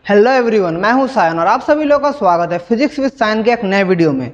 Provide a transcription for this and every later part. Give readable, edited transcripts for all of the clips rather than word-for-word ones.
Hello everyone, मैं हूं सायन और आप सभी लोगों का स्वागत है फिजिक्स विद सायन के एक नए वीडियो में।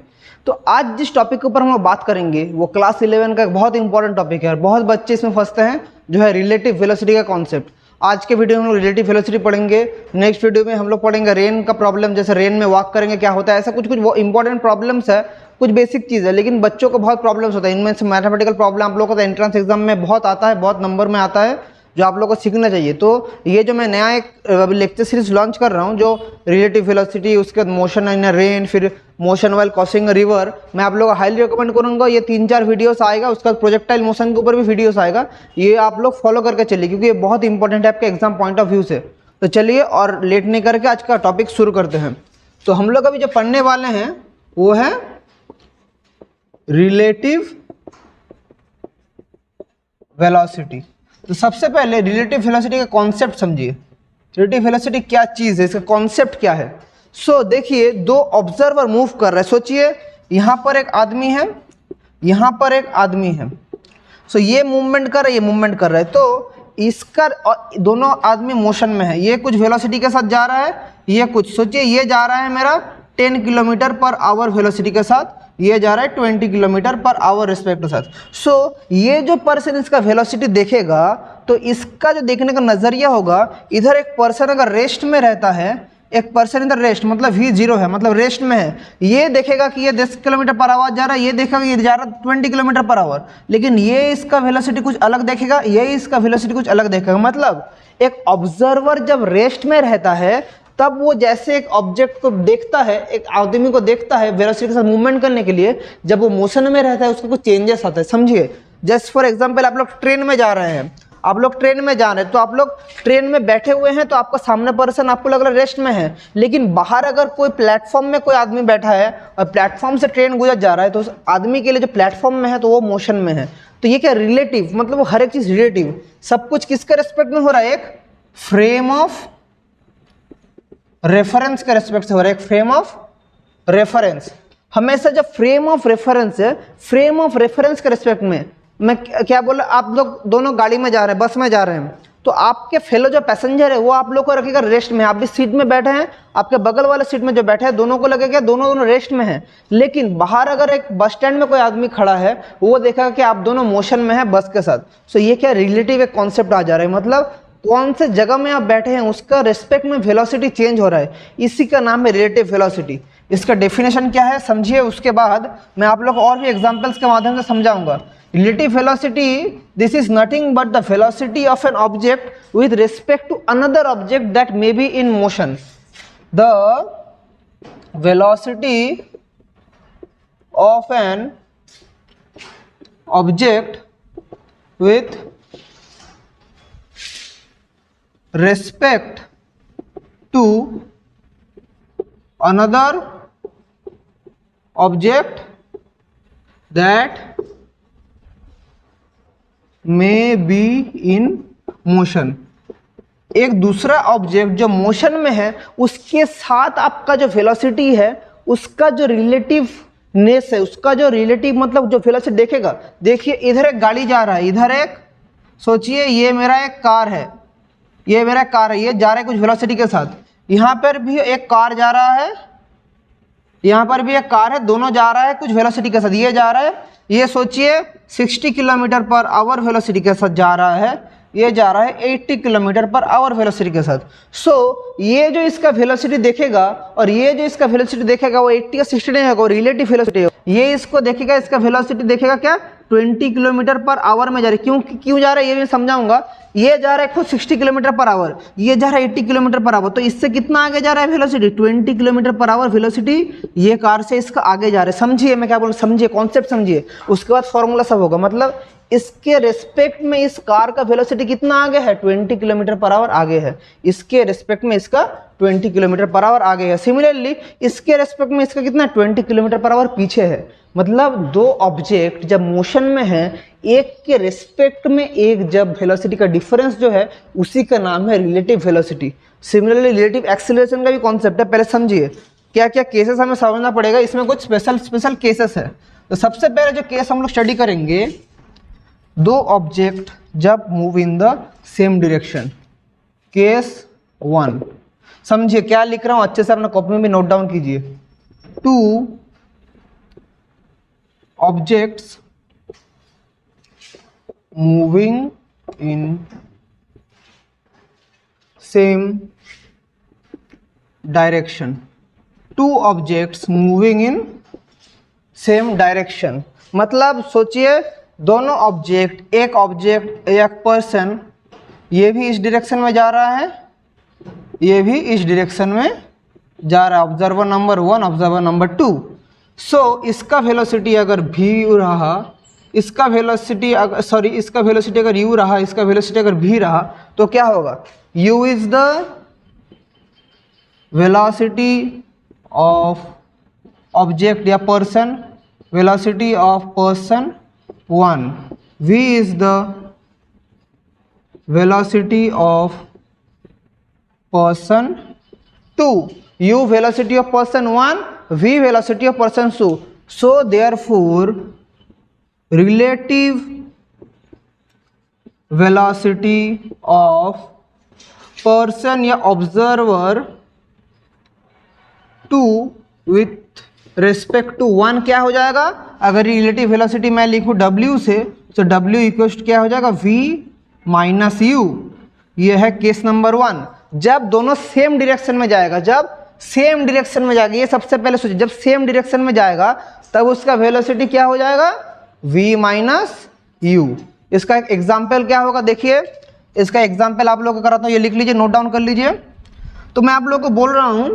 तो आज जिस टॉपिक के ऊपर हम लोग बात करेंगे वो क्लास 11 का एक बहुत इंपॉर्टेंट टॉपिक है और बहुत बच्चे इसमें फंसते हैं, जो है रिलेटिव वेलोसिटी का कॉन्सेप्ट। आज के वीडियो में हम लोग रिलेटिव वेलोसिटी पढ़ेंगे। नेक्स्ट वीडियो में हम लोग पढ़ेंगे रेन का प्रॉब्लम, जैसे रेन में वॉक करेंगे क्या होता है, ऐसा कुछ वो इंपॉर्टेंट प्रॉब्लम्स है, कुछ बेसिक चीज़ है, लेकिन बच्चों को बहुत प्रॉब्लम्स होता है। इनमें से मैथमेटिकल प्रॉब्लम आप लोगों को एंट्रेंस एग्जाम में बहुत आता है, बहुत नंबर में आता है, जो आप लोगों को सीखना चाहिए। तो ये जो मैं नया एक लेक्चर सीरीज लॉन्च कर रहा हूँ, जो रिलेटिव वेलोसिटी, उसके बाद मोशन इन रेन, फिर मोशन वाइल क्रॉसिंग रिवर, मैं आप लोगों को हाईली रिकमेंड करूँगा। ये 3-4 वीडियोस आएगा, उसके बाद प्रोजेक्टाइल मोशन के ऊपर भी वीडियोस आएगा। ये आप लोग फॉलो करके चलिए, क्योंकि ये बहुत इंपॉर्टेंट है आपके एग्जाम पॉइंट ऑफ व्यू से। तो चलिए और लेट नहीं करके आज का टॉपिक शुरू करते हैं। तो हम लोग अभी जो पढ़ने वाले हैं वो है रिलेटिव वेलोसिटी। तो सबसे पहले रिलेटिव वेलोसिटी का कॉन्सेप्ट समझिए। रिलेटिव वेलोसिटी क्या चीज़ है, इसका कॉन्सेप्ट क्या है। देखिए, दो ऑब्जर्वर मूव कर रहे हैं। सोचिए, यहाँ पर एक आदमी है, यहाँ पर एक आदमी है। ये मूवमेंट कर रहा है, ये मूवमेंट कर रहा है। तो इसका दोनों आदमी मोशन में है। ये कुछ वेलोसिटी के साथ जा रहा है, ये कुछ, सोचिए ये जा रहा है मेरा 10 किलोमीटर पर आवर वेलोसिटी के साथ, ये जा रहा है 20 किलोमीटर पर आवर रिस्पेक्ट के साथ। ये जो पर्सन इसका वेलोसिटी देखेगा, तो इसका जो देखने का नज़रिया होगा, इधर एक पर्सन अगर रेस्ट में रहता है, एक पर्सन इधर रेस्ट मतलब V0 है, मतलब रेस्ट में है, ये देखेगा कि ये 10 किलोमीटर पर आवर जा रहा है, ये देखेगा ये जा रहा है 20 किलोमीटर पर आवर, लेकिन ये इसका वेलोसिटी कुछ अलग देखेगा, ये इसका वेलोसिटी कुछ अलग देखेगा। मतलब एक ऑब्जर्वर जब रेस्ट में रहता है, तब वो जैसे एक ऑब्जेक्ट को देखता है, एक आदमी को देखता है वेलोसिटी के साथ मूवमेंट करने के लिए, जब वो मोशन में रहता है उसका कुछ चेंजेस आता है। समझिए, जस्ट फॉर एग्जांपल, आप लोग ट्रेन में जा रहे हैं, आप लोग ट्रेन में जा रहे हैं, तो आप लोग ट्रेन में बैठे हुए हैं, तो आपका सामने पर्सन आपको लग रहा है रेस्ट में है, लेकिन बाहर अगर कोई प्लेटफॉर्म में कोई आदमी बैठा है और प्लेटफॉर्म से ट्रेन गुजर जा रहा है, तो उस आदमी के लिए जो प्लेटफॉर्म में है तो वो मोशन में है। तो ये क्या रिलेटिव, मतलब वो हर एक चीज़ रिलेटिव, सब कुछ किसके रेस्पेक्ट में हो रहा है, एक फ्रेम ऑफ रेफरेंस के रेस्पेक्ट से हो रहा है, एक फ्रेम ऑफ रेफरेंस। हमेशा जब फ्रेम ऑफ रेफरेंस है, फ्रेम ऑफ रेफरेंस के रेस्पेक्ट में, मैं क्या बोला, आप लोग दोनों गाड़ी में जा रहे हैं, बस में जा रहे हैं, तो आपके फेलो जो पैसेंजर है वो आप लोग को रखेगा रेस्ट में। आप भी सीट में बैठे हैं, आपके बगल वाले सीट में जो बैठे हैं, दोनों को लगेगा दोनों रेस्ट में हैं। लेकिन बाहर अगर एक बस स्टैंड में कोई आदमी खड़ा है, वो देखेगा कि आप दोनों मोशन में है बस के साथ। ये क्या रिलेटिव एक कॉन्सेप्ट आ जा रहा है, मतलब कौन से जगह में आप बैठे हैं उसका रेस्पेक्ट में वेलोसिटी चेंज हो रहा है, इसी का नाम है रिलेटिव वेलोसिटी। इसका डेफिनेशन क्या है समझिए, उसके बाद मैं आप लोग और भी एग्जांपल्स के माध्यम से समझाऊंगा। Relative velocity, this is nothing but the velocity of an object with respect to another object that may be in motion. The velocity of an object with respect to another object that may be in motion। एक दूसरा object जो motion में है, उसके साथ आपका जो velocity है, उसका जो रिलेटिवनेस है, उसका जो रिलेटिव मतलब जो वेलोसिटी देखेगा। देखिए, इधर एक गाड़ी जा रहा है, इधर एक, सोचिए ये मेरा एक कार है, ये मेरा कार है, ये जा रहा है कुछ वेलोसिटी के साथ। यहाँ पर भी एक कार जा रहा है, यहाँ पर भी एक कार है, दोनों जा रहा है कुछ वेलोसिटी के साथ। ये जा रहा है, ये सोचिए 60 किलोमीटर पर आवर वेलोसिटी के साथ जा रहा है, ये जा रहा है 80 किलोमीटर पर आवर वेलोसिटी के साथ। ये जो इसका वेलोसिटी देखेगा और ये जो इसका वेलोसिटी देखेगा, वो 80 या 60 नहीं होगा, वो रिलेटिव वेलोसिटी। ये इसको देखेगा, इसका वेलोसिटी देखेगा क्या, 20 किलोमीटर पर आवर में जा रही है। क्यों जा रहा है ये मैं समझाऊंगा। ये जा रहा है खुद 60 किलोमीटर पर आवर, ये जा रहा है 80 किलोमीटर पर आवर, तो इससे कितना आगे जा रहा है velocity, 20 kilometre per our velocity ये कार से इसका आगे जा रहा है। समझिए मैं क्या बोल रहा हूं, समझिए कॉन्सेप्ट समझिए, उसके बाद फॉर्मूला सब होगा। मतलब इसके रेस्पेक्ट में इस कार का वेलोसिटी कितना आगे है, 20 किलोमीटर पर आवर आगे है, इसके रेस्पेक्ट में इसका 20 किलोमीटर पर आवर आगे है। सिमिलरली इसके रेस्पेक्ट में इसका कितना 20 किलोमीटर पर आवर पीछे है। मतलब दो ऑब्जेक्ट जब मोशन में है, एक के रेस्पेक्ट में एक जब वेलोसिटी का डिफरेंस जो है, उसी का नाम है relative velocity. Similarly relative acceleration का भी कॉन्सेप्ट है, पहले समझिए क्या क्या केसेस हमें समझना पड़ेगा, इसमें कुछ स्पेशल केसेस है। तो सबसे पहले जो केस हम लोग स्टडी करेंगे, दो ऑब्जेक्ट जब move in the same direction, case 1। समझिए क्या लिख रहा हूं, अच्छे से अपना कॉपी में भी नोट डाउन कीजिए। Two objects moving in same direction, two objects moving in same direction, मतलब सोचिए दोनों ऑब्जेक्ट, एक ऑब्जेक्ट एक पर्सन, ये भी इस डायरेक्शन में जा रहा है, ये भी इस डायरेक्शन में जा रहा है, ऑब्जर्वर नंबर 1 ऑब्जर्वर नंबर 2। सो इसका वेलोसिटी अगर v रहा, इसका वेलोसिटी सॉरी इसका वेलोसिटी अगर u रहा, इसका वेलोसिटी अगर v रहा, तो क्या होगा, u is the velocity of object या person, velocity of person 1, v is the velocity of person 2, u velocity of person 1, v velocity of person 2. So therefore relative velocity of person या observer 2 with respect to 1 क्या हो जाएगा, अगर relative velocity मैं लिखूं w से, तो w equal क्या हो जाएगा, v माइनस u। ये है केस नंबर 1। जब दोनों सेम डायरेक्शन में जाएगा, जब सेम डायरेक्शन में जाएगा, ये सबसे पहले सोचिए, जब सेम डायरेक्शन में जाएगा तब उसका वेलोसिटी क्या हो जाएगा, v माइनस u। इसका एक एग्जाम्पल क्या होगा, देखिए इसका एग्जाम्पल आप लोगों को कराता हूँ, ये लिख लीजिए, नोट डाउन कर लीजिए। तो मैं आप लोगों को बोल रहा हूँ,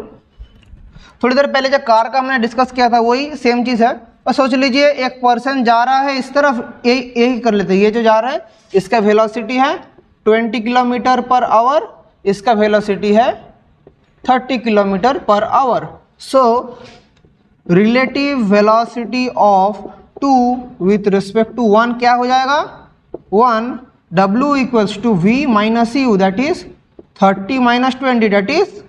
थोड़ी देर पहले जो कार का हमने डिस्कस किया था वही सेम चीज़ है। और सोच लीजिए एक पर्सन जा रहा है इस तरफ, यही कर लेते हैं, ये जो जा रहा है इसका वेलोसिटी है 20 किलोमीटर पर आवर, इसका वेलोसिटी है 30 kilometre per hour. So relative velocity of 2 with respect to 1 क्या हो जाएगा, 1 w equals to v minus u, that is 30 minus 20, that is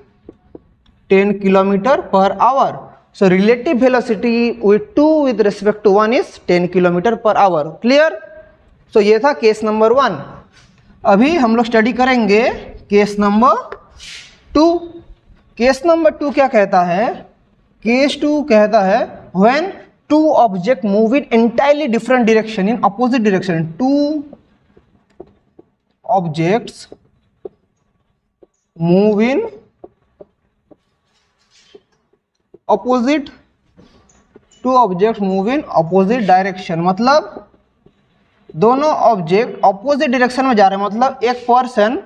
10 kilometre per hour. So relative velocity with 2 with respect to 1 is 10 kilometre per hour. Clear. So ये था case number 1। अभी हम लोग study करेंगे case number 2। Case number 2 क्या कहता है, case 2 कहता है when two object move in entirely different direction in opposite direction, two objects move in opposite, two object move in opposite direction, मतलब दोनों ऑब्जेक्ट अपोजिट डायरेक्शन में जा रहे हैं, मतलब एक पर्सन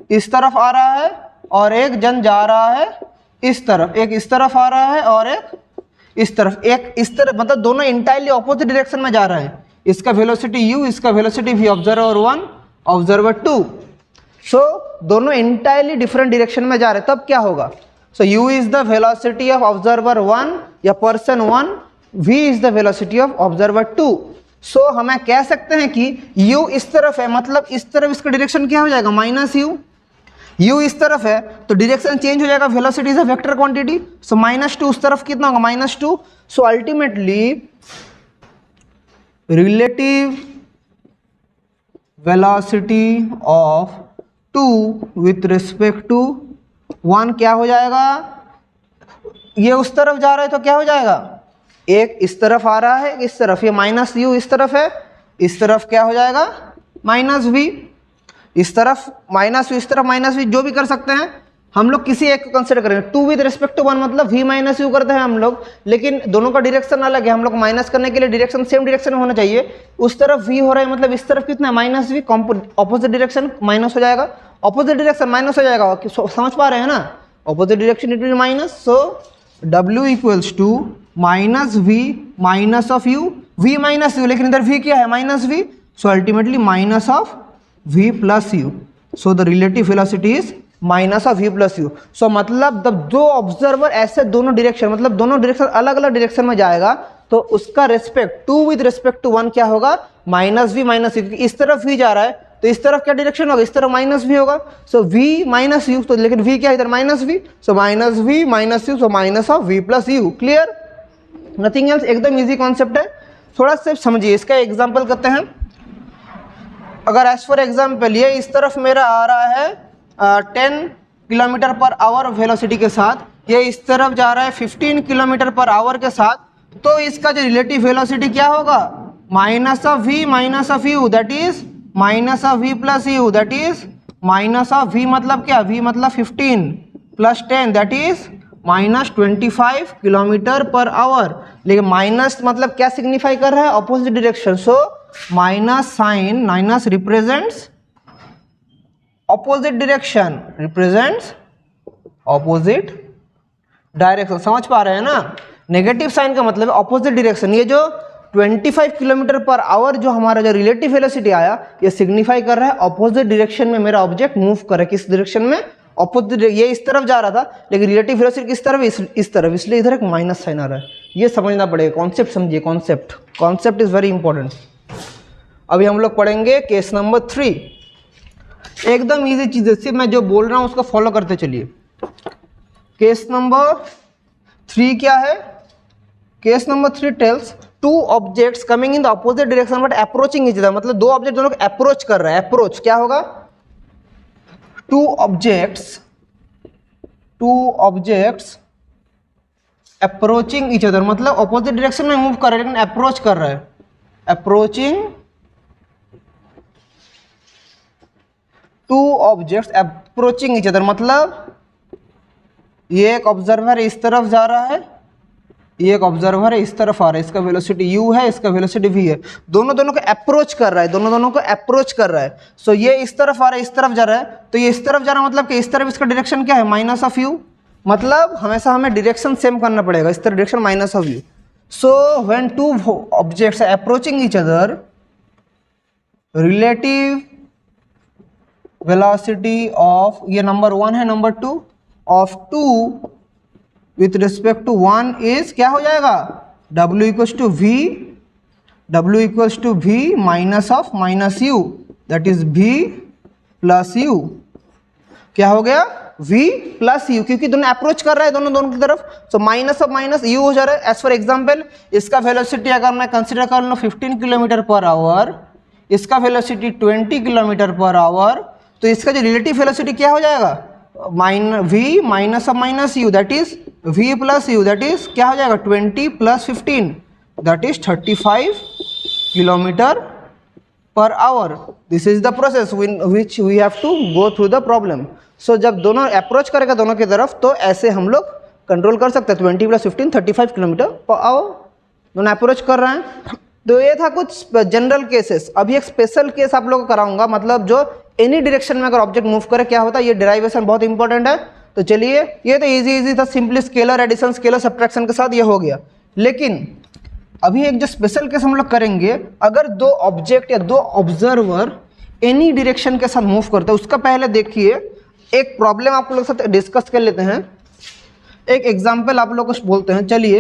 इस तरफ आ रहा है और एक जन जा रहा है इस तरफ, एक इस तरफ आ रहा है और एक इस तरफ, एक इस तरफ, मतलब दोनों इंटायरली अपोजिट डायरेक्शन में जा रहे हैं। इसका वेलोसिटी u, इसका वेलोसिटी v, ऑब्जर्वर 1 ऑब्जर्वर 2। सो दोनों इंटायरली डिफरेंट डायरेक्शन में जा रहे हैं, तब क्या होगा, सो u is the velocity of observer 1 या person 1, v is the velocity of observer 2। सो हमें कह सकते हैं कि u इस तरफ है, मतलब इस तरफ इसका डायरेक्शन क्या हो जाएगा, माइनस u। u इस तरफ है तो डायरेक्शन चेंज हो जाएगा, velocity is a vector quantity, so -2 उस तरफ कितना होगा, -2। So ultimately relative velocity of 2 with respect to 1 क्या हो जाएगा, ये उस तरफ जा रहा है तो क्या हो जाएगा, एक इस तरफ आ रहा है इस तरफ, ये -u इस तरफ है, इस तरफ क्या हो जाएगा -v, इस तरफ -u इस तरफ -v, जो भी कर सकते हैं हम लोग, किसी एक को कंसिडर करेंगे। 2 विद रिस्पेक्ट टू 1 मतलब v माइनस यू करते हैं हम लोग, लेकिन दोनों का डायरेक्शन अलग है, हम लोग माइनस करने के लिए डायरेक्शन सेम डायरेक्शन में होना चाहिए। उस तरफ v हो रहा है मतलब इस तरफ कितना -v, ऑपोजिट डायरेक्शन माइनस हो जाएगा, ऑपोजिट डायरेक्शन माइनस हो जाएगा, समझ पा रहे हैं ना, opposite direction it will minus. So w equals to -v minus of u, v minus u, लेकिन इधर v क्या है -v, so ultimately minus of v plus u। So the relative velocity is minus of v plus u. So मतलब जब दो observer ऐसे दोनों direction, मतलब दोनों डायरेक्शन अलग अलग डायरेक्शन में जाएगा तो उसका रेस्पेक्ट 2 विद रिस्पेक्ट टू 1 क्या होगा, -v माइनस यू, क्योंकि इस तरफ v जा रहा है तो इस तरफ क्या डायरेक्शन होगा, इस तरफ -v होगा। सो v माइनस यू, तो लेकिन v क्या है इधर -v, so -v minus you, so minus of v plus you. Clear, nothing else, एकदम इजी कॉन्सेप्ट है, थोड़ा सा समझिए। इसका एग्जाम्पल करते हैं। अगर एज फॉर एग्जाम्पल ये इस तरफ मेरा आ रहा है 10 किलोमीटर पर आवर वेलोसिटी के साथ, ये इस तरफ जा रहा है 15 किलोमीटर पर आवर के साथ, तो इसका जो रिलेटिव वेलोसिटी क्या होगा, minus of v minus of u, that is minus of v plus u, that is minus of v मतलब क्या, v मतलब 15 plus 10 that is minus 25 kilometre per hour. लेकिन माइनस मतलब क्या सिग्निफाई कर रहा है, opposite direction, so minus sign minus represents opposite direction, represents opposite direction. समझ पा रहे हैं ना, नेगेटिव साइन का मतलब ऑपोजिट डायरेक्शन। ये जो 25 किलोमीटर पर आवर जो हमारा जो रिलेटिव वेलोसिटी आया, ये सिग्निफाई कर रहा है ऑपोजिट डायरेक्शन में मेरा ऑब्जेक्ट मूव कर रहा है। किस डायरेक्शन में, ऑपोजिट। ये इस तरफ जा रहा था लेकिन रिलेटिव वेलोसिटी किस तरफ, इस तरफ, इसलिए इधर एक माइनस साइन आ रहा है। ये समझना पड़ेगा, कॉन्सेप्ट समझिए, कॉन्सेप्ट इज वेरी इंपॉर्टेंट। अभी हम लोग पढ़ेंगे केस नंबर 3। एकदम इजी चीज है, सिर्फ मैं जो बोल रहा हूं उसको फॉलो करते चलिए। केस नंबर 3 क्या है, case number 3 tells two objects coming in the opposite direction but approaching each other, मतलब दो ऑब्जेक्ट दोनों को अप्रोच कर रहा है। अप्रोच क्या होगा, two objects approaching each other, मतलब ऑपोजिट डायरेक्शन में मूव कर रहा है लेकिन अप्रोच कर रहा है। Approaching two objects approaching each other, मतलब ये एक ऑब्जर्वर इस तरफ जा रहा है, ये एक ऑब्जर्वर है इस तरफ आ रहा है, इसका वेलोसिटी u है, इसका वेलोसिटी v है। दोनों को अप्रोच कर रहा है, दोनों को अप्रोच कर रहा है। सो ये इस तरफ आ रहा है, इस तरफ जा रहा है, तो ये इस तरफ जा रहा है मतलब कि इस तरफ इसका डायरेक्शन क्या है, माइनस ऑफ u, मतलब हमेशा हमें डायरेक्शन सेम करना पड़ेगा, इस तरफ direction minus of u। So when two objects are approaching each other, relative velocity of, ये नंबर 1 है, number 2 of 2 with respect to 1 is क्या हो जाएगा, w equals to v minus of minus u, that is v plus u। क्या हो गया, v plus u, क्योंकि दोनों अप्रोच कर रहा है दोनों की तरफ, so minus of minus u हो जा रहा है। एज फॉर एग्जाम्पल इसका वेलोसिटी अगर मैं कंसिडर कर लूँ 15 किलोमीटर पर आवर, इसका वेलोसिटी 20 किलोमीटर पर आवर, तो इसका जो रिलेटिव वेलोसिटी क्या हो जाएगा, v minus of minus u, that is v plus u, that is क्या हो जाएगा 20 plus 15, that is 35 kilometre per hour. This is the process which we have to go through the problem. So जब दोनों approach करेगा दोनों की तरफ, तो ऐसे हम लोग कंट्रोल कर सकते हैं। 20 प्लस 15 35 किलोमीटर पर आवर, दोनों अप्रोच कर रहे हैं। तो ये था कुछ जनरल केसेस। अभी एक स्पेशल केस आप लोगों को कराऊंगा, मतलब जो एनी डायरेक्शन में अगर ऑब्जेक्ट मूव करे क्या होता है, ये डेरिवेशन बहुत इंपॉर्टेंट है। तो चलिए, ये तो इजी था, simply scalar addition scalar subtraction के साथ ये हो गया। लेकिन अभी एक जो स्पेशल केस हम लोग करेंगे, अगर दो ऑब्जेक्ट या दो ऑब्जर्वर एनी डायरेक्शन के साथ मूव करते हैं, उसका पहले देखिए एक प्रॉब्लम आप लोग के साथ डिस्कस कर लेते हैं। एक एग्जाम्पल आप लोग को बोलते हैं। चलिए,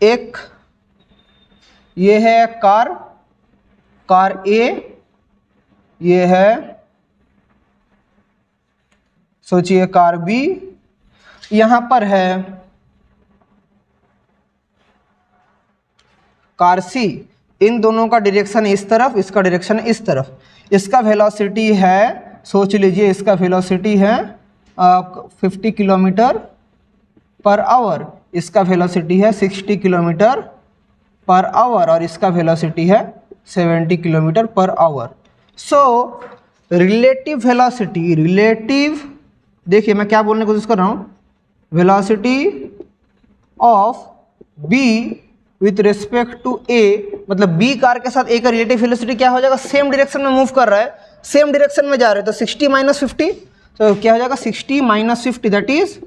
एक ये है कार ए, ये है सोचिए कार बी, यहां पर है कार सी। इन दोनों का डायरेक्शन इस तरफ, इसका डायरेक्शन इस तरफ। इसका वेलोसिटी है, सोच लीजिए इसका वेलोसिटी है 50 किलोमीटर पर आवर, इसका वेलोसिटी है 60 किलोमीटर पर आवर, और इसका वेलोसिटी है 70 kilometre per hour. So relative velocity, relative, देखिए मैं क्या बोलने की कोशिश कर रहा हूँ, velocity of B with respect to A, मतलब बी कार के साथ ए का रिलेटिव वेलोसिटी क्या हो जाएगा, सेम डायरेक्शन में मूव कर रहा है, सेम डायरेक्शन में जा रहे हैं, तो 60 माइनस 50, तो क्या हो जाएगा 60 minus 50, that is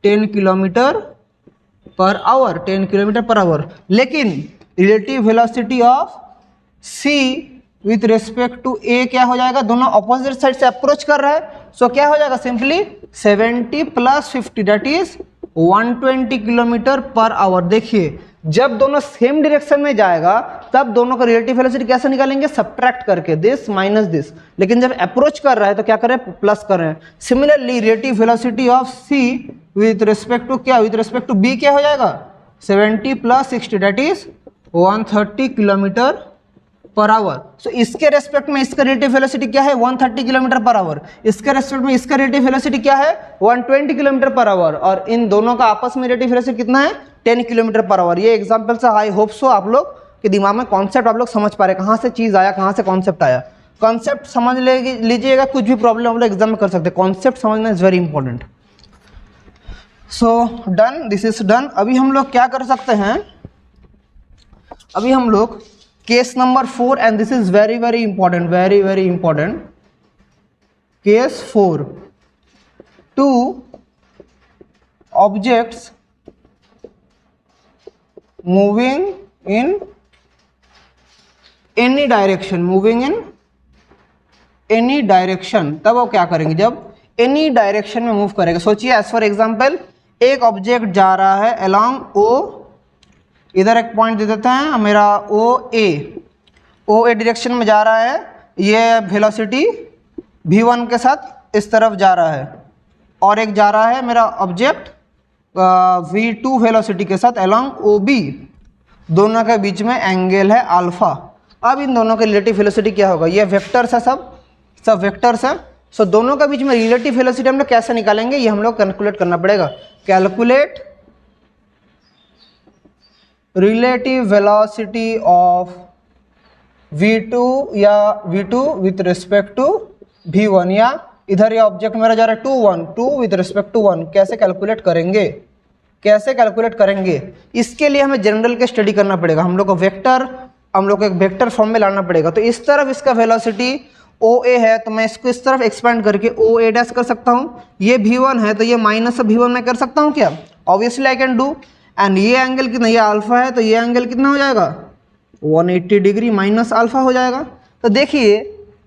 10 kilometre per hour, 10 kilometre per hour. लेकिन relative velocity of C with respect to A क्या हो जाएगा, दोनों ऑपोजिट साइड से अप्रोच कर रहा है, सो क्या हो जाएगा simply 70 plus 50, that is 120 kilometre per our. देखिए, जब दोनों सेम डायरेक्शन में जाएगा तब दोनों का रिलेटिव वेलोसिटी कैसे निकालेंगे, सब्ट्रैक्ट करके, दिस माइनस दिस। लेकिन जब अप्रोच कर रहा है तो क्या कर रहे हैं, प्लस कर रहे हैं। Similarly relative velocity of C with respect to क्या, विथ रिस्पेक्ट टू बी क्या हो जाएगा 70 plus 60, that is 130 kilometre per hour. So इसके रेस्पेक्ट में इसका रिलेटिव वेलोसिटी क्या है 130 किलोमीटर पर आवर, इसके रेस्पेक्ट में इसका रिलेटिव वेलोसिटी क्या है 120 किलोमीटर पर आवर, और इन दोनों का आपस में रिलेटिव वेलोसिटी कितना है 10 किलोमीटर पर आवर। ये एग्जाम्पल से आई होप सो आप लोग के दिमाग में कॉन्सेप्ट आप लोग समझ पा रहे, कहाँ से चीज़ आया, कहाँ से कॉन्सेप्ट आया। कॉन्सेप्ट समझ लीजिएगा, कुछ भी प्रॉब्लम हम लोग एग्जाम में कर सकते हैं, कॉन्सेप्ट समझना is very important. So done, this is done. अभी हम लोग क्या कर सकते हैं, अभी हम लोग case number 4, and this is very very important, very very important. Case 4, 2 objects moving in any direction, moving in any direction. तब वो क्या करेंगे जब एनी डायरेक्शन में मूव करेगा। सोचिए एज फॉर एग्जाम्पल एक ऑब्जेक्ट जा रहा है अलोंग ओ, इधर एक पॉइंट दे देते हैं मेरा ओ ए डायरेक्शन में जा रहा है, ये वेलोसिटी v1 के साथ इस तरफ जा रहा है, और एक जा रहा है मेरा ऑब्जेक्ट v2 वेलोसिटी के साथ अलोंग ओ बी, दोनों के बीच में एंगल है अल्फा। अब इन दोनों के रिलेटिव वेलोसिटी क्या होगा, ये वेक्टर्स है, सब वेक्टर्स है। सो दोनों के बीच में रिलेटिव वेलोसिटी हम लोग कैसे निकालेंगे, ये हम लोग कैलकुलेट करना पड़ेगा। Calculate relative velocity of v2 या v2 with respect to v1, या इधर ये ऑब्जेक्ट मेरा जा रहा है 2 विथ रिस्पेक्ट टू 1, कैसे कैलकुलेट करेंगे, कैसे कैलकुलेट करेंगे। इसके लिए हमें जनरल के स्टडी करना पड़ेगा, हम लोग को वेक्टर, हम लोग को एक वेक्टर फॉर्म में लाना पड़ेगा। तो इस तरफ इसका वेलोसिटी OA है, तो मैं इसको इस तरफ एक्सपेंड करके OA डैश कर सकता हूँ। ये v1 है तो ये माइनस v1 मैं कर सकता हूँ क्या, obviously I can do. And ये एंगल कितना, ये अल्फा है, तो ये एंगल कितना हो जाएगा 180 डिग्री माइनस अल्फा हो जाएगा। तो देखिए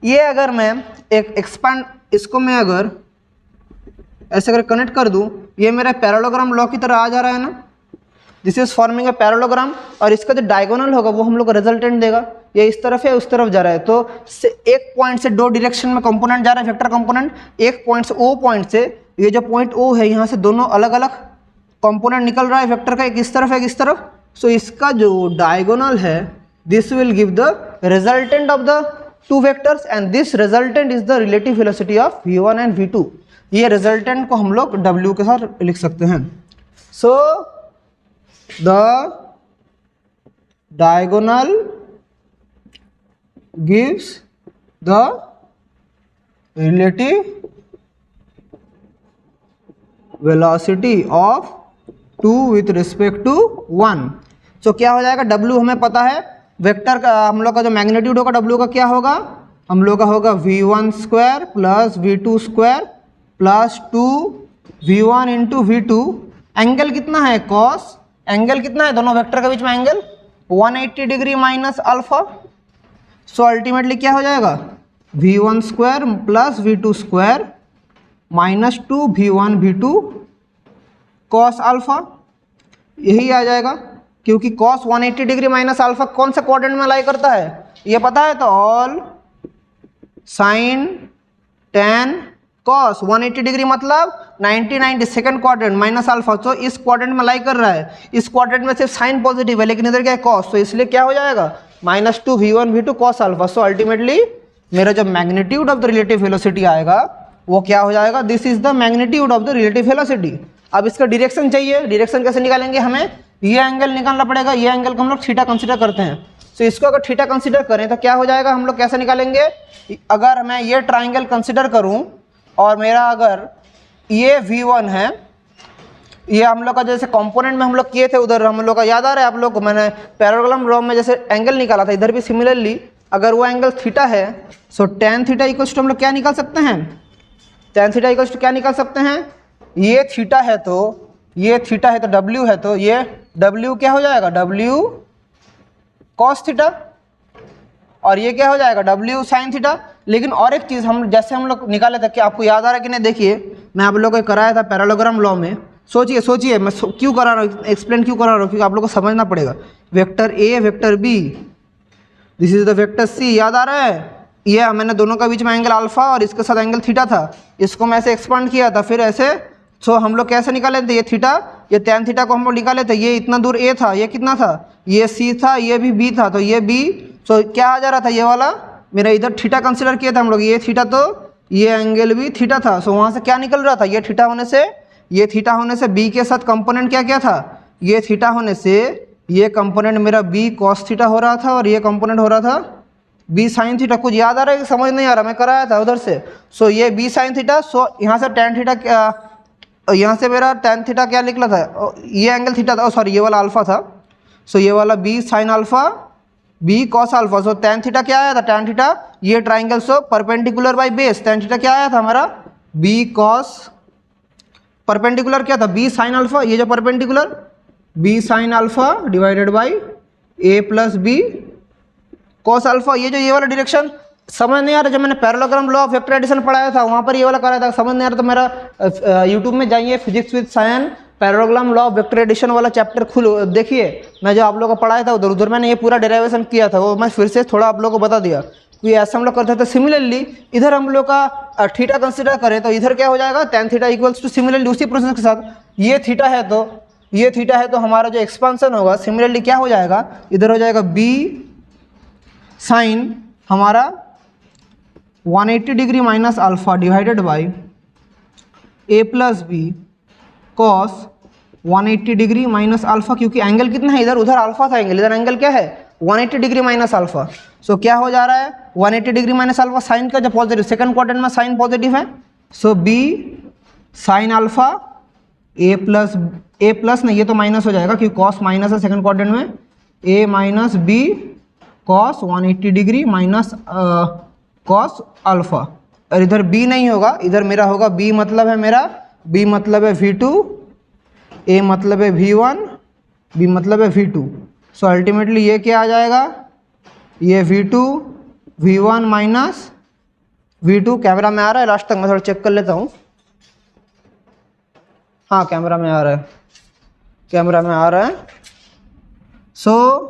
ये अगर मैं एक एक्सपांड, इसको मैं अगर ऐसे अगर कनेक्ट कर दूं, ये मेरा पैरेललोग्राम लॉ की तरह आ जा रहा है ना, this is forming a parallelogram, और इसका जो डायगोनल होगा वो हम लोग को रिजल्टेंट देगा, ये इस तरफ है उस तरफ जा रहा है। तो एक पॉइंट से दो डायरेक्शन में कंपोनेंट जा रहा है, वेक्टर कंपोनेंट, एक पॉइंट से ओ पॉइंट से, ये जो पॉइंट ओ है यहाँ से दोनों अलग अलग कंपोनेंट निकल रहा है वेक्टर का, एक इस तरफ है एक इस तरफ। सो इसका जो डायगोनल है this will give the resultant of the two vectors, and this resultant is the relative velocity of v1 and v2। ये रिजल्टेंट को हम लोग w के साथ लिख सकते हैं। So the diagonal gives the relative velocity of 2 with respect to 1। सो क्या हो जाएगा, w हमें पता है, वेक्टर का हम लोग का जो मैग्नीट्यूड होगा w का क्या होगा, हम लोग का होगा v1 square plus v2 square plus 2v1 into v2। Angle कितना है cos, एंगल कितना है दोनों वेक्टर के बीच में angle 180 degree minus alpha. So ultimately क्या हो जाएगा v1 square plus v2 square minus 2v1 v2 cos alpha, यही आ जाएगा, क्योंकि cos 180 डिग्री माइनस अल्फा कौन सा क्वाड्रेंट में लाई करता है ये पता है, तो all sine tan cos 180 degree मतलब 90 सेकंड क्वाड्रेंट माइनस अल्फा। तो इस क्वाड्रेंट में लाई कर रहा है, इस क्वाड्रेंट में सिर्फ साइन पॉजिटिव है लेकिन इधर क्या है cos, तो इसलिए क्या हो जाएगा minus 2v1 v2 cos alpha. So ultimately मेरा जो magnitude of the relative velocity आएगा वो क्या हो जाएगा, this is the magnitude of the relative velocity. अब इसका डायरेक्शन चाहिए, डायरेक्शन कैसे निकालेंगे, हमें ये एंगल निकालना पड़ेगा, ये एंगल को हम लोग थीटा कंसीडर करते हैं। तो इसको अगर थीटा कंसीडर करें तो क्या हो जाएगा, हम लोग कैसे निकालेंगे, अगर मैं ये ट्राइंगल कंसीडर करूं और मेरा अगर ये v1 है, ये हम लोग का जैसे कंपोनेंट में हम लोग किए थे उधर हम लोग का याद आ रहा है आप लोग को, मैंने पैरेललोग्राम लॉ में जैसे एंगल निकाला था, इधर भी सिमिलरली अगर वो एंगल थीटा है, so tan theta equals to हम लोग क्या निकाल सकते हैं, tan थीटा इक्वल्स टू क्या निकाल सकते हैं, ये थीटा है तो ये थीटा है तो w है, तो ये w क्या हो जाएगा w cos थीटा, और ये क्या हो जाएगा w sin थीटा। लेकिन और एक चीज़ हम जैसे हम लोग निकाले थे, कि आपको याद आ रहा है कि नहीं, देखिए मैं आप लोगों को कराया था पैरेललोग्राम लॉ में, सोचिए मैं क्यों करा रहा हूँ, एक्सप्लेन क्यों करा रहा हूँ, क्योंकि आप लोग को समझना पड़ेगा। Vector a vector b, this is the vector c, याद आ रहा है, ये मैंने दोनों का बीच में एंगल अल्फा और इसके साथ एंगल थीटा था, इसको मैं ऐसे एक्सपांड किया था, फिर ऐसे। सो हम लोग कैसे निकाले थे, ये थीटा, ये tan थीटा को हम लोग निकाले थे, ये इतना दूर a था, ये कितना था, ये c था, ये भी b था, तो ये b, सो क्या आ जा रहा था, ये वाला मेरा इधर थीटा कंसिडर किया था हम लोग, ये थीटा तो ये एंगल भी थीटा था। सो वहाँ से क्या निकल रहा था, ये थीटा होने से बी के साथ कंपोनेंट क्या क्या था, ये थीटा होने से ये कंपोनेंट मेरा बी कॉस थीटा हो रहा था और ये कंपोनेंट हो रहा था बी साइन थीटा। कुछ याद आ रहा है कि समझ नहीं आ रहा, मैं कराया था उधर से। सो ये बी साइन थीटा, सो यहाँ से टेन थीटा क्या, यहाँ से मेरा टेन थीटा क्या निकला था, ये एंगल थीटा था, सॉरी ये वाला अल्फा था। सो ये वाला B sine alpha B cos alpha. So tan theta क्या आया था, टेन थीटा ये triangle so perpendicular by base, tan theta क्या आया था हमारा बी कॉस परपेंडिकुलर क्या था बी साइन अल्फा, ये जो perpendicular b sine alpha divided by a plus b cos alpha. ये जो ये वाला डायरेक्शन समझ नहीं आ रहा, जब मैंने parallelogram law of vector addition पढ़ाया था वहाँ पर ये वाला कराया था, समझ नहीं आ रहा तो मेरा यूट्यूब में जाइए physics with sine parallelogram law of vector addition वाला चैप्टर देखिए, मैं जो आप लोगों को पढ़ाया था उधर मैंने ये पूरा डेरिवेशन किया था, वो मैं फिर से थोड़ा आप लोगों को बता दिया कि ऐसा हम लोग करते थे। सिमिलरली इधर हम लोग का थीटा कंसिडर करें तो इधर क्या हो जाएगा, tan theta equals two similarly उसी प्रोसेस के साथ ये थीटा है तो हमारा जो एक्सपांसन होगा सिमिलरली क्या हो जाएगा, इधर हो जाएगा बी साइन हमारा 180 degree minus alpha divided by a plus b cos 180 degree minus alpha, क्योंकि एंगल कितना है इधर, उधर अल्फा था एंगल, इधर एंगल क्या है 180 डिग्री माइनस अल्फा। सो क्या हो जा रहा है 180 डिग्री माइनस अल्फा, साइन का जो पॉजिटिव सेकंड क्वाड्रेंट में साइन पॉजिटिव है, so B sine alpha A plus नहीं, ये तो माइनस हो जाएगा क्योंकि कॉस माइनस है सेकंड क्वाड्रेंट में, A minus B cos 180 degree minus cos alpha. और इधर बी नहीं होगा, इधर मेरा होगा बी मतलब है मेरा बी मतलब है V2, ए मतलब है V1, बी मतलब है V2। सो अल्टीमेटली ये क्या आ जाएगा, ये V2 V1 minus V2। Camera में आ रहा है लास्ट तक, मैं थोड़ा चेक कर लेता हूँ। हाँ कैमरा में आ रहा है, so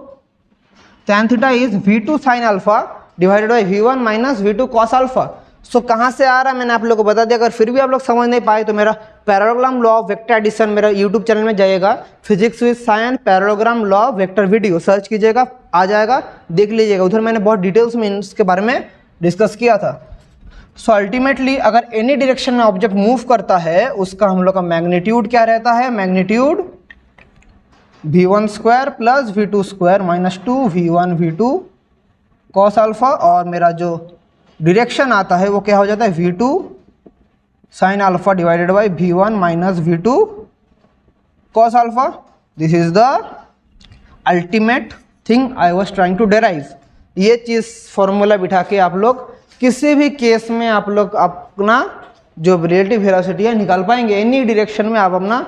tan theta is V2 sine alpha divided by V1 minus V2 cos alpha. So कहाँ से आ रहा है मैंने आप लोगों को बता दिया। अगर फिर भी आप लोग समझ नहीं पाए तो मेरा parallelogram law of vector addition मेरा यूट्यूब चैनल में जाइएगा, physics with sine parallelogram law of vector video search कीजिएगा, आ जाएगा, देख लीजिएगा। उधर मैंने बहुत डिटेल्स में इसके बारे में डिस्कस किया था। सो अल्टीमेटली अगर एनी डायरेक्शन में ऑब्जेक्ट मूव करता है उसका हम लोग का मैग्नीट्यूड क्या रहता है, magnitude V1 square plus V2 square minus 2 V1 V2 cos alpha, और मेरा जो डायरेक्शन आता है वो क्या हो जाता है V2 sine alpha divided by V1 minus V2 cos alpha. This is the ultimate thing I was trying to derive. ये चीज़ फॉर्मूला बिठा के आप लोग किसी भी केस में आप लोग अपना जो रिलेटिव वेलोसिटी है निकाल पाएंगे, एनी डायरेक्शन में आप अपना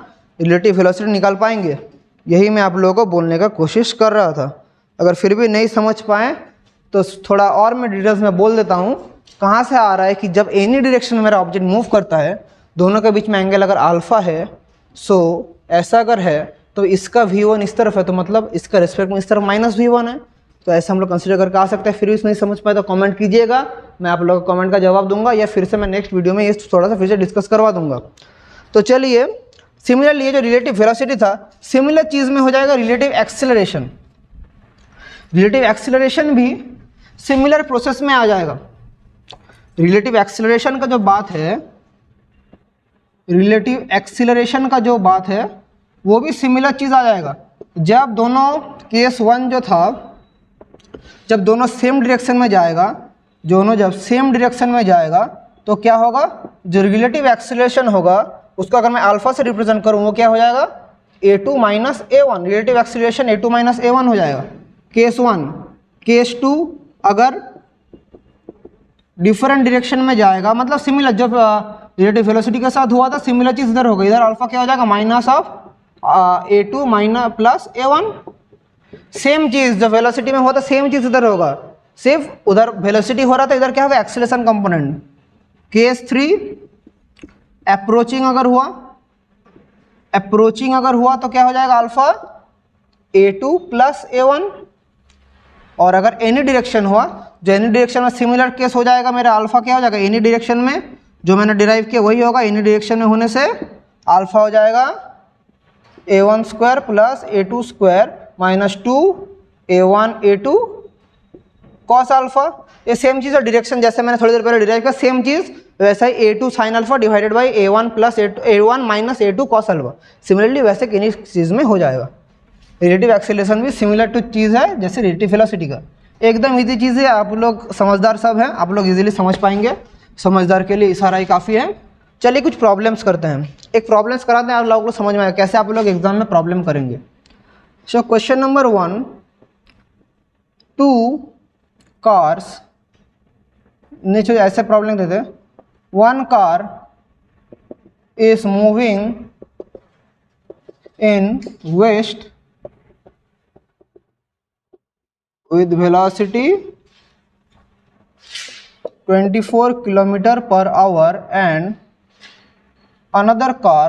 रिलेटिव वेलोसिटी निकाल पाएंगे। यही मैं आप लोगों को बोलने का कोशिश कर रहा था। अगर फिर भी नहीं समझ पाए तो थोड़ा और मैं डिटेल्स में बोल देता हूँ। कहाँ से आ रहा है कि जब एनी डायरेक्शन में मेरा ऑब्जेक्ट मूव करता है, दोनों के बीच में एंगल अगर अल्फा है, सो ऐसा अगर है तो इसका V1 इस तरफ है तो मतलब इसका रिस्पेक्ट में इस तरफ माइनस V1 है, तो ऐसा हम लोग कंसिडर करके आ सकते हैं। फिर भी नहीं समझ पाए तो कमेंट कीजिएगा, मैं आप लोगों को कमेंट का जवाब दूंगा, या फिर से मैं नेक्स्ट वीडियो में ये थोड़ा सा फिर से डिस्कस करवा दूंगा। तो चलिए, सिमिलरली ये जो रिलेटिव वेलोसिटी था, सिमिलर चीज़ में हो जाएगा रिलेटिव एक्सेलरेशन। रिलेटिव एक्सेलरेशन भी सिमिलर प्रोसेस में आ जाएगा। रिलेटिव एक्सेलरेशन का जो बात है, रिलेटिव एक्सेलरेशन का जो बात है वो भी सिमिलर चीज़ आ जाएगा। जब दोनों केस वन जो था, जब दोनों सेम डायरेक्शन में जाएगा, जब सेम डायरेक्शन में जाएगा तो क्या होगा, जो रिलेटिव एक्सेलरेशन होगा उसको अगर मैं अल्फा से रिप्रेजेंट करूँ वो क्या हो जाएगा A2 minus A1। Relative acceleration A2 minus A1 हो जाएगा केस वन। केस टू अगर डिफरेंट डायरेक्शन में जाएगा, मतलब सिमिलर, जब रिलेटिव वेलोसिटी के साथ हुआ था सिमिलर चीज़ इधर होगा, इधर अल्फा क्या हो जाएगा minus of A2 minus plus A1। Same चीज़ जब वेलोसिटी में हुआ था सेम चीज़ इधर होगा, सिर्फ उधर वेलोसिटी हो रहा था, इधर क्या होगा acceleration component. Case three approaching अगर हुआ तो क्या हो जाएगा अल्फा A2 प्लस A1। और अगर एनी डायरेक्शन हुआ, जो एनी डायरेक्शन में सिमिलर केस हो जाएगा मेरा, अल्फा क्या हो जाएगा एनी डायरेक्शन में जो मैंने डिराइव किया वही होगा, एनी डायरेक्शन में होने से अल्फा हो जाएगा A1 square plus A2 square minus 2 A1 A2 cos alpha, ये सेम चीज़ है, डायरेक्शन जैसे मैंने थोड़ी देर पहले डिराइव किया सेम चीज़, वैसा ही A2 sign alpha divided by A1 plus A1 minus A2 cos alpha. Similarly वैसे किन्हीं चीज़ में हो जाएगा। रिलेटिव एक्सेलरेशन भी सिमिलर टू चीज़ है जैसे रिलेटिव वेलोसिटी का। एकदम इजी चीज़ है, आप लोग समझदार सब हैं, आप लोग इजीली समझ पाएंगे। समझदार के लिए इशारा ही काफ़ी है। चलिए कुछ प्रॉब्लम्स करते हैं, एक प्रॉब्लम्स कराते हैं, आप लोगों को समझ में आएगा कैसे आप लोग एग्जाम में प्रॉब्लम करेंगे। सो क्वेश्चन नंबर 1, 2 कार्स, नीचे ऐसे प्रॉब्लम देते हैं, 1 car is moving in west with velocity 24 km/h and another car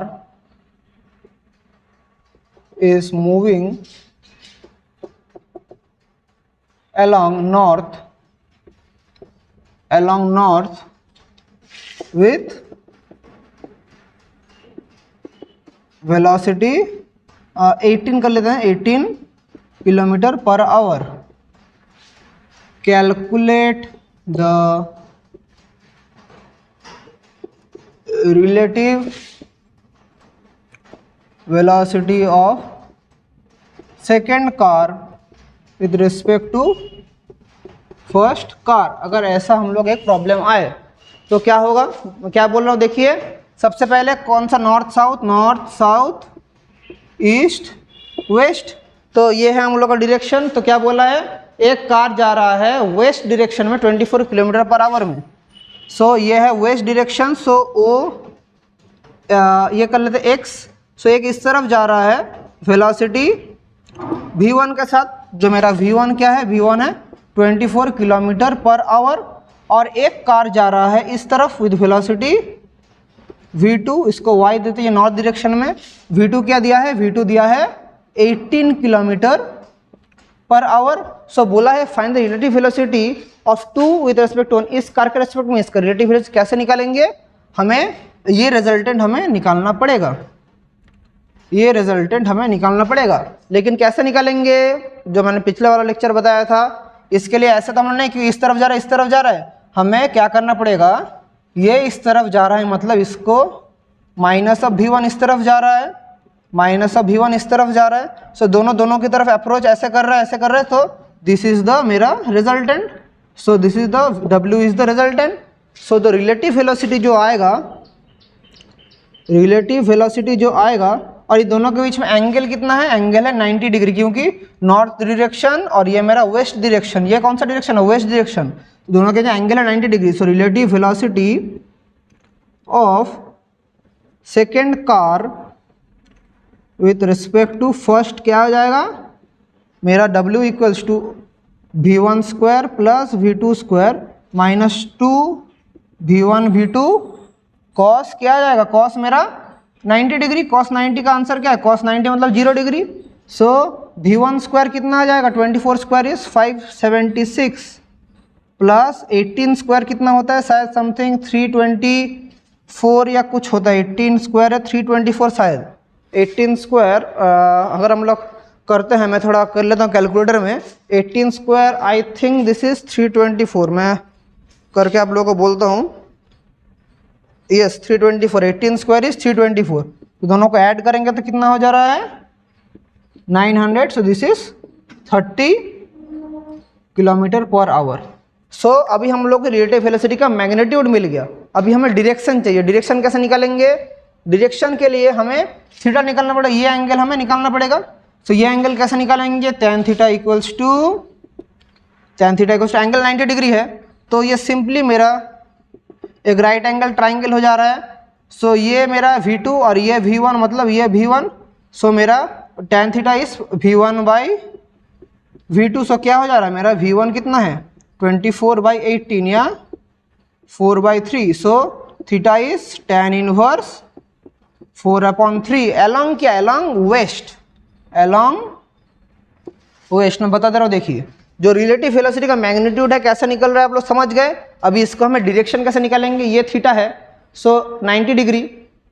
is moving along north with velocity 18 कर लेते हैं, 18 km/h। Calculate the relative velocity of second car with respect to first car। अगर ऐसा हम लोग एक प्रॉब्लम आए तो क्या होगा, क्या बोल रहा हूँ देखिए। सबसे पहले कौन सा, नॉर्थ साउथ ईस्ट वेस्ट, तो ये है हम लोग का डायरेक्शन। तो क्या बोला है, एक कार जा रहा है वेस्ट डायरेक्शन में 24 km/h में। सो ये है वेस्ट डायरेक्शन, सो ओ ये कर लेते एक्स। सो एक इस तरफ जा रहा है वेलोसिटी v1 के साथ, जो मेरा v1 क्या है, v1 है 24 km/h, और एक कार जा रहा है इस तरफ विद वेलोसिटी v2, इसको y देते हैं नॉर्थ डायरेक्शन में। v2 क्या दिया है, v2 दिया है 18 km/h। सो बोला है find the relative velocity of 2 with respect to 1। इस कार के रिस्पेक्ट में इसका रिलेटिव वेलोसिटी कैसे निकालेंगे, हमें ये रिजल्टेंट हमें निकालना पड़ेगा, ये रिजल्टेंट हमें निकालना पड़ेगा। लेकिन कैसे निकालेंगे, जो मैंने पिछले वाला लेक्चर बताया था, इसके लिए ऐसे तो हम नहीं कि इस तरफ जा रहा है इस तरफ जा रहा है, हमें क्या करना पड़ेगा, ये इस तरफ जा रहा है मतलब इसको माइनस ऑफ v1 इस तरफ जा रहा है, माइनस ऑफ v1 इस तरफ जा रहा है। सो दोनों की तरफ अप्रोच ऐसे कर रहा है ऐसे कर रहा है, तो दिस इज द मेरा resultant. So this is the w is the resultant. So the relative velocity जो आएगा, रिलेटिव वेलोसिटी जो आएगा, और ये दोनों के बीच में एंगल कितना है, एंगल है 90 डिग्री, क्योंकि नॉर्थ डायरेक्शन और ये मेरा वेस्ट डायरेक्शन, ये कौन सा डायरेक्शन है, वेस्ट डायरेक्शन, दोनों के जो एंगल है 90 degree. So relative velocity of second car with respect to first क्या हो जाएगा, मेरा w equals to v1 square plus v2 square minus 2 v1 v2 cos क्या आ जाएगा, कॉस मेरा 90 डिग्री, कॉस 90 का आंसर क्या है, कॉस 90 मतलब 0 डिग्री। सो v1 स्क्वायर कितना आ जाएगा, 24 स्क्वायर इज 576 प्लस 18 स्क्वायर कितना होता है, शायद समथिंग 324 या कुछ होता है, 18 स्क्वायर है 324 शायद, 18 स्क्वायर अगर हम लोग करते हैं, मैं थोड़ा कर लेता हूँ कैलकुलेटर में, 18 square I think this is 324, मैं करके आप लोगों को बोलता हूँ, यस 324, 18 स्क्वायर इज 324, तो दोनों को ऐड करेंगे तो कितना हो जा रहा है 900। So this is 30 km/h। सो अभी हम लोग को रिलेटिव वेलोसिटी का मैग्नीट्यूड मिल गया। अभी हमें डायरेक्शन चाहिए, डायरेक्शन कैसे निकालेंगे, डायरेक्शन के लिए हमें थीटा निकालना पड़ेगा, ये एंगल हमें निकालना पड़ेगा। सो ये एंगल कैसे निकालेंगे, tan theta equals to angle 90 degree है, तो ये सिंपली मेरा एक राइट एंगल ट्राइंगल हो जा रहा है। सो ये मेरा v2 और ये v1 मतलब ये v1, सो मेरा tan theta is v1 by v2। सो क्या हो जा रहा है मेरा v1 कितना है 24/18 या 4/3। So theta is tan inverse 4/3 along क्या, एलॉन्ग वेस्ट, एलॉन्ग वेस्ट। मैं बता दे रहा हूँ, देखिए जो रिलेटिव वेलोसिटी का मैग्नीट्यूड है कैसे निकल रहा है आप लोग समझ गए। अभी इसको हमें डायरेक्शन कैसे निकालेंगे, ये थीटा है, सो 90 डिग्री।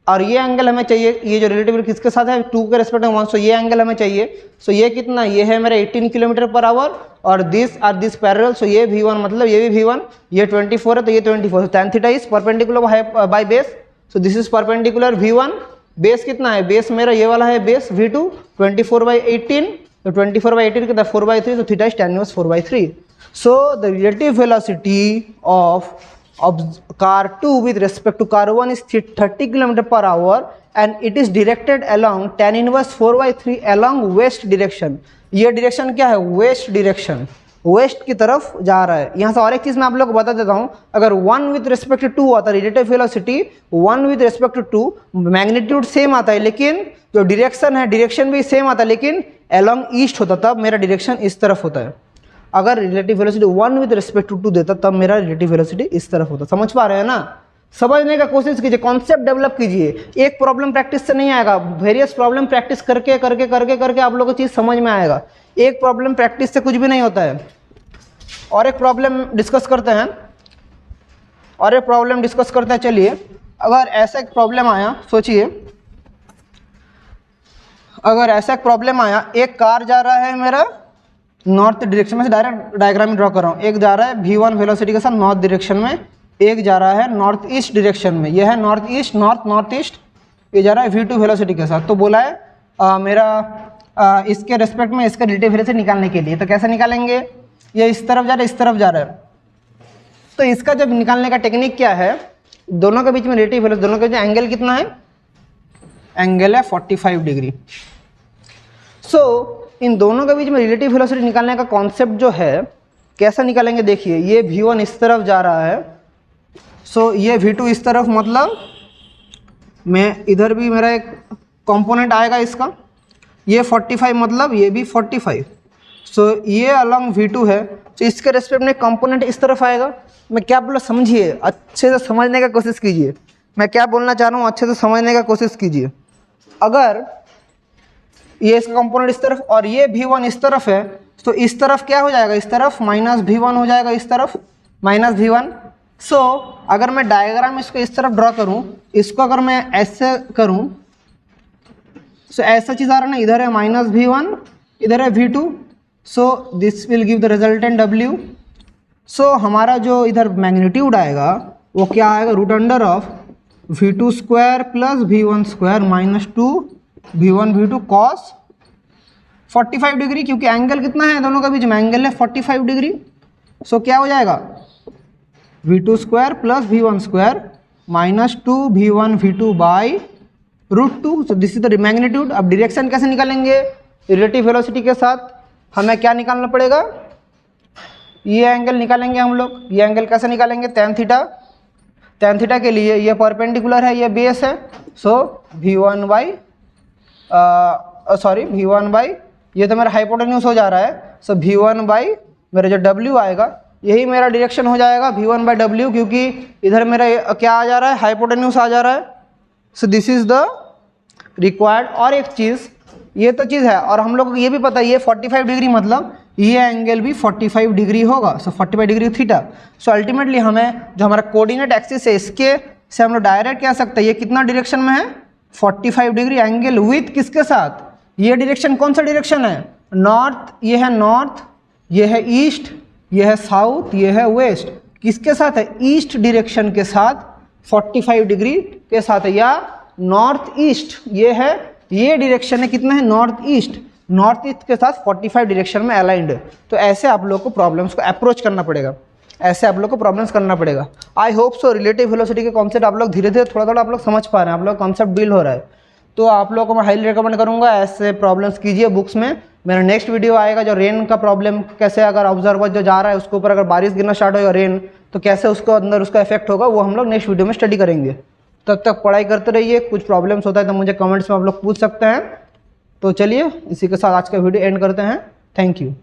और ये एंगल हमें चाहिए, ये जो रिलेटिव किसके साथ है 2 के रेस्पेक्ट में 1, सो ये एंगल हमें चाहिए। सो ये कितना, ये है मेरा 18 किलोमीटर पर आवर और दिस पैरेलल, सो ये V1 मतलब ये भी V1, ये 24 है तो ये 24, tan theta is perpendicular by base, so this is perpendicular V1, base कितना है, बेस मेरा ये वाला है बेस V2, 24/18, तो 24/18 कितना 4/3, so theta is tan inverse 4/3. So the relative velocity of car 2 with respect to car 1 is 30 km per hour and it is directed along tan inverse 4/3 along west direction. ये direction क्या है, west direction, waste की तरफ जा रहा है। यहाँ से और एक चीज़ मैं आप लोग को बता देता हूँ, अगर 1 विथ रिस्पेक्ट टू 2 आता है relative velocity, 1 with respect to 2 magnitude same आता है, लेकिन जो डायरेक्शन है डायरेक्शन भी सेम आता है, लेकिन अलोंग ईस्ट होता, तब मेरा डायरेक्शन इस तरफ होता है। अगर relative velocity 1 with respect to 2 देता तब मेरा रिलेटिव वेलोसिटी इस तरफ होता। समझ पा रहे हैं ना, समझने का कोशिश कीजिए, कॉन्सेप्ट डेवलप कीजिए। एक प्रॉब्लम प्रैक्टिस से नहीं आएगा, वेरियस प्रॉब्लम प्रैक्टिस करके करके करके करके आप लोगों को चीज़ समझ में आएगा। एक प्रॉब्लम प्रैक्टिस से कुछ भी नहीं होता है। और एक प्रॉब्लम डिस्कस करते हैं, चलिए अगर ऐसा एक प्रॉब्लम आया, सोचिए अगर ऐसा एक प्रॉब्लम आया, एक कार जा रहा है मेरा नॉर्थ डायरेक्शन में, से डायरेक्ट डायग्राम ड्रॉ कर रहा हूँ, एक जा रहा है V1 वेलोसिटी के साथ नॉर्थ डायरेक्शन में, एक जा रहा है नॉर्थ ईस्ट डायरेक्शन में, यह है नॉर्थ ईस्ट, नॉर्थ ईस्ट, ये जा रहा है V2 वेलोसिटी के साथ। तो बोला है मेरा इसके रेस्पेक्ट में इसका रिलेटिव वेलोसिटी निकालने के लिए, तो कैसे निकालेंगे, ये इस तरफ जा रहा है, इस तरफ जा रहा है, तो इसका जब निकालने का टेक्निक क्या है, दोनों के बीच में रिलेटिव वेलोसिटी, दोनों के बीच एंगल कितना है, एंगल है 45 डिग्री। सो इन दोनों के बीच में रिलेटिव वेलोसिटी निकालने का कॉन्सेप्ट जो है कैसा निकालेंगे, देखिए ये V1 इस तरफ जा रहा है, सो ये V2 इस तरफ, मतलब मैं इधर भी मेरा एक कंपोनेंट आएगा इसका, ये 45 मतलब ये भी 45, सो ये अलॉन्ग V2 है, तो इसके रेस्पेक्ट में कंपोनेंट इस तरफ आएगा। मैं क्या बोला समझिए, अच्छे से समझने का कोशिश कीजिए, मैं क्या बोलना चाह रहा हूँ अच्छे से समझने का कोशिश कीजिए। अगर ये इसका कंपोनेंट इस तरफ और ये V1 इस तरफ है, तो इस तरफ क्या हो जाएगा, इस तरफ -V1 हो जाएगा, इस तरफ -V1। सो अगर मैं डायग्राम इसको इस तरफ ड्रॉ करूँ, इसको अगर मैं ऐसे करूँ, सो ऐसा चीज़ आ रहा है ना, इधर है -V1, इधर है V2, so this will give the resultant W। सो हमारा जो इधर मैग्नीट्यूड आएगा वो क्या आएगा, √under V2 square plus V1 square -2 V1 V2 cos 45 degree, क्योंकि एंगल कितना है दोनों के बीच में, एंगल है 45 डिग्री। सो क्या हो जाएगा, V2 square plus V1 square -2 V1 V2 by √2। So this is the magnitude. अब डायरेक्शन कैसे निकालेंगे, रिलेटिव वेलोसिटी के साथ हमें क्या निकालना पड़ेगा, ये एंगल निकालेंगे हम लोग। ये एंगल कैसे निकालेंगे, tan थीटा के लिए ये परपेंडिकुलर है, ये बेस है, सो V1 बाई ये तो मेरा हाइपोटेन्यूज हो जा रहा है, सो V1 बाई मेरा जो W आएगा, यही मेरा डायरेक्शन हो जाएगा V1 बाई W, क्योंकि इधर मेरा क्या आ जा रहा है, हाइपोटेन्यूज आ जा रहा है। So this is the required. और एक चीज़, ये तो चीज़ है, और हम लोग को ये भी पता है ये 45 डिग्री मतलब ये एंगल भी 45 डिग्री होगा, सो 45 डिग्री थीटा। सो अल्टीमेटली हमें जो हमारा कोऑर्डिनेट एक्सिस है इसके से हम लोग डायरेक्ट कह सकते हैं ये कितना डायरेक्शन में है, 45 डिग्री एंगल विथ किसके साथ, ये डायरेक्शन कौन सा डायरेक्शन है, नॉर्थ, ये है नॉर्थ, ये है ईस्ट, ये है साउथ, ये है वेस्ट, किसके साथ है, ईस्ट डायरेक्शन के साथ 45 डिग्री के साथ है, या नॉर्थ ईस्ट, ये है, ये डायरेक्शन है कितना है, नॉर्थ ईस्ट के साथ 45 डायरेक्शन में अलाइंड है। तो ऐसे आप लोग को प्रॉब्लम्स को अप्रोच करना पड़ेगा, ऐसे आप लोग को प्रॉब्लम्स करना पड़ेगा। I hope so relative velocity के कॉन्सेप्ट आप लोग धीरे धीरे थोड़ा थोड़ा आप लोग समझ पा रहे हैं, आप लोग कॉन्सेप्ट बिल्ड हो रहा है। तो आप लोगों को मैं हाईली रिकमेंड करूंगा ऐसे प्रॉब्लम्स कीजिए बुक्स में। मेरा नेक्स्ट वीडियो आएगा जो रेन का प्रॉब्लम, कैसे अगर ऑब्जर्वर जो जा रहा है उसके ऊपर अगर बारिश गिरना स्टार्ट होगा रेन, तो कैसे उसको अंदर उसका इफेक्ट होगा, वो हम लोग नेक्स्ट वीडियो में स्टडी करेंगे। तब तक पढ़ाई करते रहिए, कुछ प्रॉब्लम्स होता है तो मुझे कमेंट्स में आप लोग पूछ सकते हैं। तो चलिए इसी के साथ आज का वीडियो एंड करते हैं। Thank you.